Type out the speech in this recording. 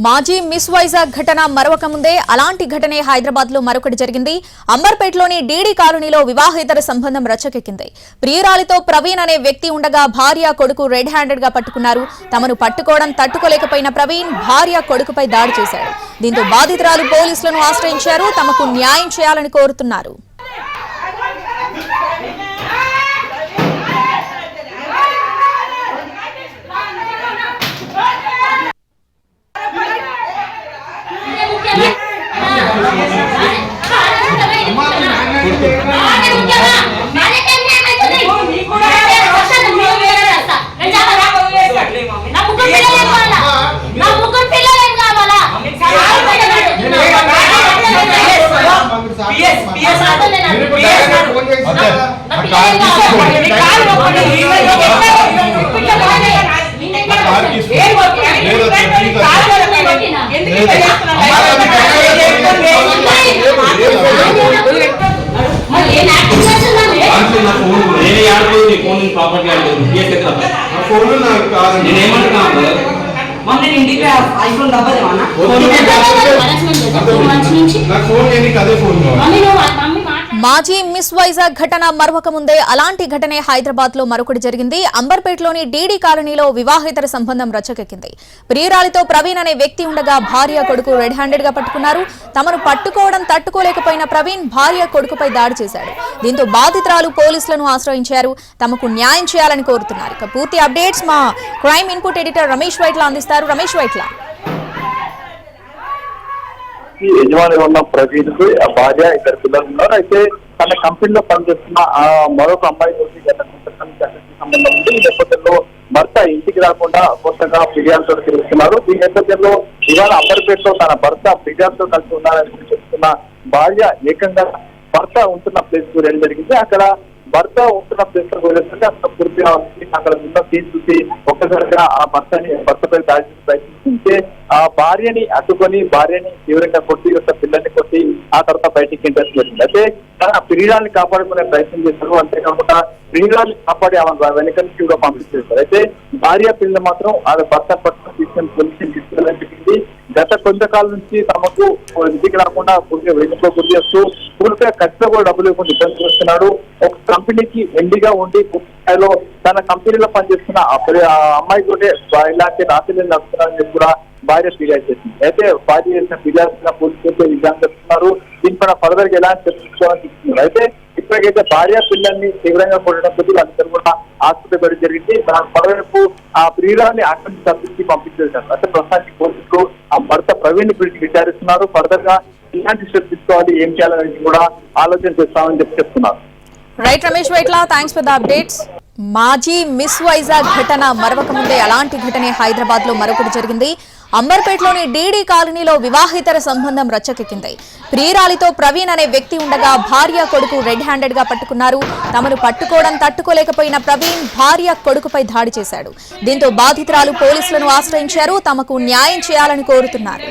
మాజీ మిస్ వైజాగ్ ఘటన మరొక ముందే అలాంటి ఘటనే హైదరాబాద్ లో మరొకటి జరిగింది. అంబర్పేటలోని డీడీ కాలనీలో వివాహేతర సంబంధం రచ్చకెక్కింది. ప్రియురాలితో ప్రవీణ్ అనే వ్యక్తి ఉండగా భార్య కొడుకు రెడ్ హ్యాండెడ్ గా పట్టుకున్నారు. తమను పట్టుకోవడం తట్టుకోలేకపోయిన ప్రవీణ్ భార్య కొడుకుపై దాడి చేశాడు. దీంతో బాధితురాలు పోలీసులను ఆశ్రయించారు. తమకు న్యాయం చేయాలని కోరుతున్నారు. మాజీ మిస్ వైజాగ్ ఘటన మరొక ముందే అలాంటి ఘటనే హైదరాబాద్ లో మరొకటి జరిగింది. అంబర్పేటలోని డీడీ కాలనీలో వివాహేతర సంబంధం రచ్చకెక్కింది. ప్రియురాలితో ప్రవీణ్ అనే వ్యక్తి ఉండగా భార్య కొడుకు రెడ్ హ్యాండెడ్ గా పట్టుకున్నారు. తమను పట్టుకోవడం తట్టుకోలేకపోయిన ప్రవీణ్ భార్య కొడుకుపై దాడి చేశాడు. దీంతో బాధితురాలు పోలీసులను ఆశ్రయించారు. తమకు న్యాయం చేయాలని కోరుతున్నారు. ఇక పూర్తి అప్డేట్స్ మా crime input editor Ramesh Vaitla అందిస్తారు. రమేష్ వైట్ల, యజమాని ఉన్న ప్రవీణ్ కు ఆ భార్య ఇద్దరు పిల్లలు ఉన్నారు. అయితే తన కంపెనీలో పనిచేస్తున్న ఆ మరొక అమ్మాయి గురించి గత సంబంధం ఉంది. ఈ నేపథ్యంలో భర్త ఇంటికి రాకుండా కొత్తగా ఫిర్యాదుతో తిరుగుతున్నారు. ఈ నేపథ్యంలో ఇవాళ అంబర్పేటలో తన భర్త ఫిర్యాదుతో కలిసి ఉన్నారని చెప్తున్న భార్య ఏకంగా భర్త ఉంటున్న ప్లేస్ కు వెళ్ళడం జరిగింది. అక్కడ భర్త ఉంటున్న ప్లేస్ లో వెళ్ళేసరికి అక్కడ పూర్తిగా అక్కడ ఉన్న సీన్ చూసి ఒక్కసారిగా ఆ భర్తపై దాడి ప్రయత్నిస్తుంటే ఆ భార్యని అడ్డుకొని భార్యని తీవ్రంగా కొట్టి ఒక పిల్లల్ని కొట్టి ఆ తర్వాత బయటికి ఇంట్రెస్ట్ పెట్టింది. అయితే తన ప్రియురాల్ని కాపాడుకునే ప్రయత్నం చేశారు. అంతేకాకుండా ప్రియురాల్ని కాపాడి ఆమె వెనక నుంచి కూడా పంపించేశారు. అయితే భార్య పిల్లలు మాత్రం ఆమె భర్త పట్టుకుని తీసుకొని పోలీసులు తీసుకెళ్ళని చెప్పింది. గత కొంతకాలం నుంచి తమకు ఇంటికి రాకుండా పూర్తిగా వెనుకలో గురి చేస్తూ పూర్తిగా ఖర్చులో కూడా డబ్బులు ఇవ్వకుండా ఇబ్బంది చేస్తున్నాడు. ఒక కంపెనీకి ఎండిగా ఉండి స్థాయిలో తన కంపెనీలో పనిచేస్తున్న ఆ అమ్మాయి కూడా ఇలాంటి రాత్రి నడుస్తున్నారని చెప్పి కూడా భార్య ఫిర్యాదు చేసింది. అయితే భార్య చేసిన ఫిర్యాదు పోలీసులు విజయం చెప్తున్నారు. దీనిపైన ఫర్దర్ గా ఎలా చర్చించుకోవాలని చెప్తున్నారు. అయితే ఇప్పటికైతే భార్య పిల్లల్ని తీవ్రంగా కొట్టడం కొద్ది అందరూ కూడా ఆసుపత్రి పెట్టి జరిగింది. మరోవైపు ఆ ప్రియురాన్ని అక్కడి నుంచి తప్పించి పంపించేశారు. అంటే ప్రస్తుతానికి పోలీసులు ఆ భర్త ప్రవీణ్ గురించి విచారిస్తున్నారు. ఫర్దర్ గా ఇలాంటి స్టెప్ తీసుకోవాలి, ఏం చేయాలని కూడా ఆలోచన చేస్తామని చెప్తున్నారు. Right Ramesh Vaitla, thanks for the updates. మాజీ మిస్ వైజాగ్ ఘటన మరొక ముందే అలాంటి ఘటనే హైదరాబాద్ లో మరొకటి జరిగింది. అంబర్పేటలోని డీడీ కాలనీలో వివాహేతర సంబంధం రచ్చకెక్కింది. ప్రియురాలితో ప్రవీణ్ అనే వ్యక్తి ఉండగా భార్య కొడుకు రెడ్ హ్యాండెడ్ గా పట్టుకున్నారు. తమను పట్టుకోవడం తట్టుకోలేకపోయిన ప్రవీణ్ భార్య కొడుకుపై దాడి చేశాడు. దీంతో బాధితురాలు పోలీసులను ఆశ్రయించారు. తమకు న్యాయం చేయాలని కోరుతున్నారు.